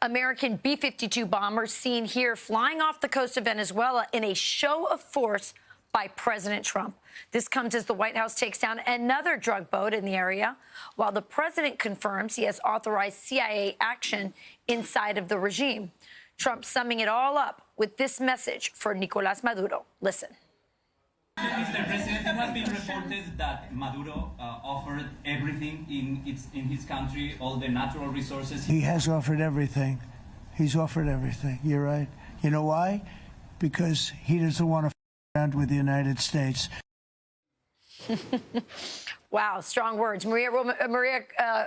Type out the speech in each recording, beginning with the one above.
American B-52 bombers seen here flying off the coast of Venezuela in a show of force by President Trump. This comes as the White House takes down another drug boat in the area, while the president confirms he has authorized CIA action inside of the regime. Trump summing it all up with this message for Nicolás Maduro. Listen. Mr. President, it has been reported that Maduro offered everything in his country, all the natural resources. He has offered everything. He's offered everything. You're right. You know why? Because he doesn't want to around with the United States. Wow, strong words. Maria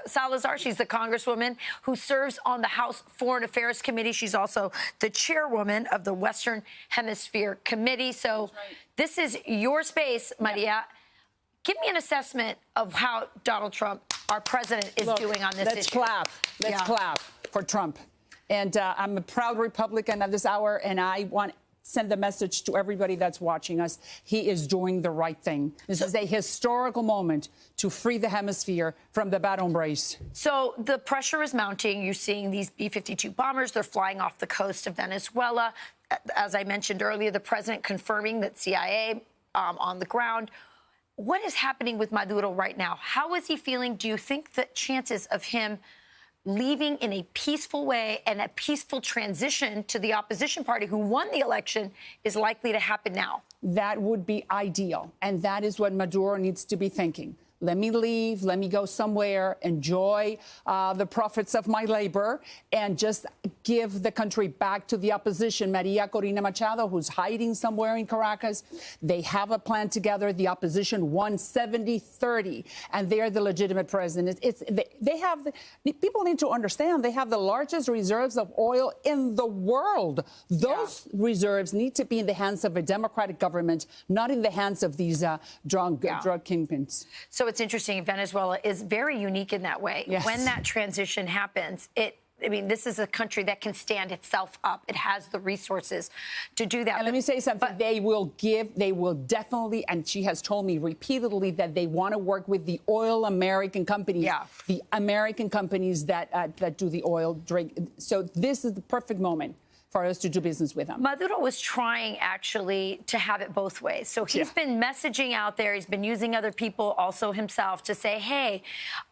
Salazar, she's the congresswoman who serves on the House Foreign Affairs Committee. She's also the chairwoman of the Western Hemisphere Committee. So this is your space, Maria. Yeah. Give me an assessment of how Donald Trump, our president, is doing on this issue. Let's clap. Let's clap for Trump. And I'm a proud Republican at this hour, and I want send the message to everybody that's watching us. He is doing the right thing. This is a historical moment to free the hemisphere from the bad hombres. So the pressure is mounting. You're seeing these B-52 bombers. They're flying off the coast of Venezuela. As I mentioned earlier, the president confirming that CIA on the ground. What is happening with Maduro right now? How is he feeling? Do you think that chances of him leaving in a peaceful way and a peaceful transition to the opposition party who won the election is likely to happen now? That would be ideal. And that is what Maduro needs to be thinking. Let me leave, let me go somewhere, enjoy the profits of my labor, and just give the country back to the opposition. Maria Corina Machado, who's hiding somewhere in Caracas, they have a plan together. The opposition won 70-30, and they're the legitimate president. People need to understand they have the largest reserves of oil in the world. Those reserves need to be in the hands of a democratic government, not in the hands of these drug kingpins. So it's interesting. Venezuela is very unique in that way. Yes. When that transition happens, this is a country that can stand itself up. It has the resources to do that. And let me say something. They will definitely, and she has told me repeatedly that they want to work with the oil American companies, the American companies that do the oil drink. So this is the perfect moment for us to do business with them. Maduro was trying, actually, to have it both ways. So he's been messaging out there. He's been using other people, also himself, to say, hey,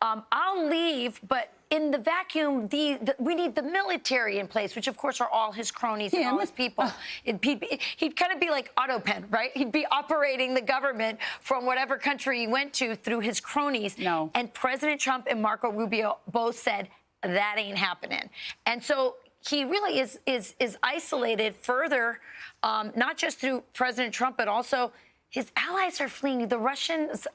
I'll leave, but in the vacuum, we need the military in place, which, of course, are all his cronies and all his people. He'd kind of be like Autopen, right? He'd be operating the government from whatever country he went to through his cronies. No. And President Trump and Marco Rubio both said, that ain't happening. And so he really is isolated further, not just through President Trump, but also his allies are fleeing. The Russians,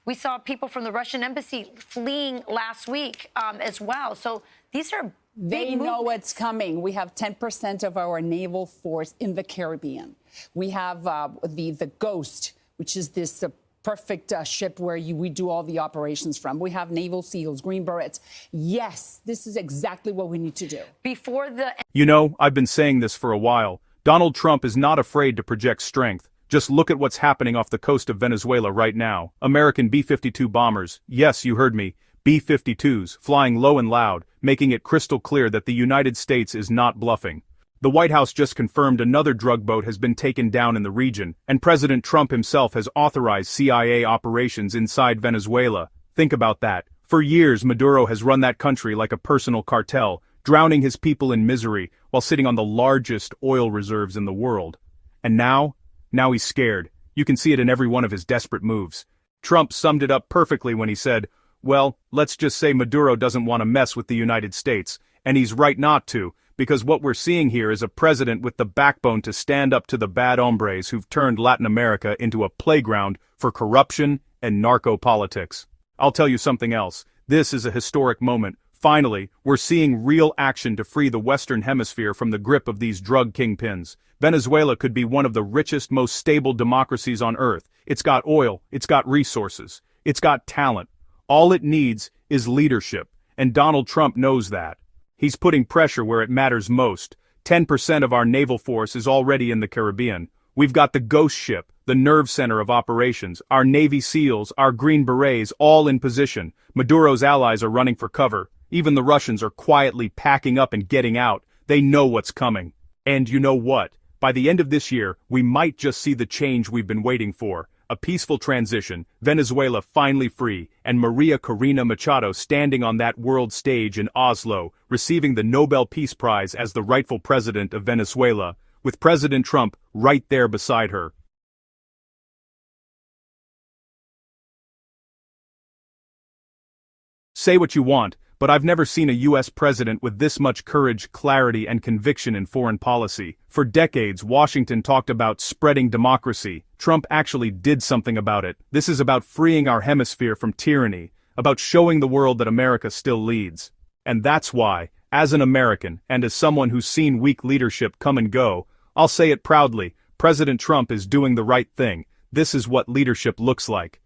we saw people from the Russian embassy fleeing last week as well. So these are They know what's coming. We have 10% of our naval force in the Caribbean. We have the Ghost, which is this perfect ship where we do all the operations from. We have Naval SEALs, Green Berets. Yes, this is exactly what we need to do. Before the... You know, I've been saying this for a while. Donald Trump is not afraid to project strength. Just look at what's happening off the coast of Venezuela right now. American B-52 bombers. Yes, you heard me. B-52s, flying low and loud, making it crystal clear that the United States is not bluffing. The White House just confirmed another drug boat has been taken down in the region, and President Trump himself has authorized CIA operations inside Venezuela. Think about that. For years, Maduro has run that country like a personal cartel, drowning his people in misery while sitting on the largest oil reserves in the world. And now he's scared. You can see it in every one of his desperate moves. Trump summed it up perfectly when he said, well, let's just say Maduro doesn't want to mess with the United States, and he's right not to. Because what we're seeing here is a president with the backbone to stand up to the bad hombres who've turned Latin America into a playground for corruption and narco-politics. I'll tell you something else. This is a historic moment. Finally, we're seeing real action to free the Western Hemisphere from the grip of these drug kingpins. Venezuela could be one of the richest, most stable democracies on earth. It's got oil, it's got resources, it's got talent. All it needs is leadership, and Donald Trump knows that. He's putting pressure where it matters most. 10% of our naval force is already in the Caribbean. We've got the Ghost ship, the nerve center of operations, our Navy SEALs, our Green Berets, all in position. Maduro's allies are running for cover. Even the Russians are quietly packing up and getting out. They know what's coming. And you know what? By the end of this year, we might just see the change we've been waiting for. A peaceful transition, Venezuela finally free, and Maria Corina Machado standing on that world stage in Oslo, receiving the Nobel Peace Prize as the rightful president of Venezuela, with President Trump right there beside her. Say what you want, but I've never seen a U.S. president with this much courage, clarity, and conviction in foreign policy. For decades, Washington talked about spreading democracy. Trump actually did something about it. This is about freeing our hemisphere from tyranny, about showing the world that America still leads. And that's why, as an American, and as someone who's seen weak leadership come and go, I'll say it proudly, President Trump is doing the right thing. This is what leadership looks like.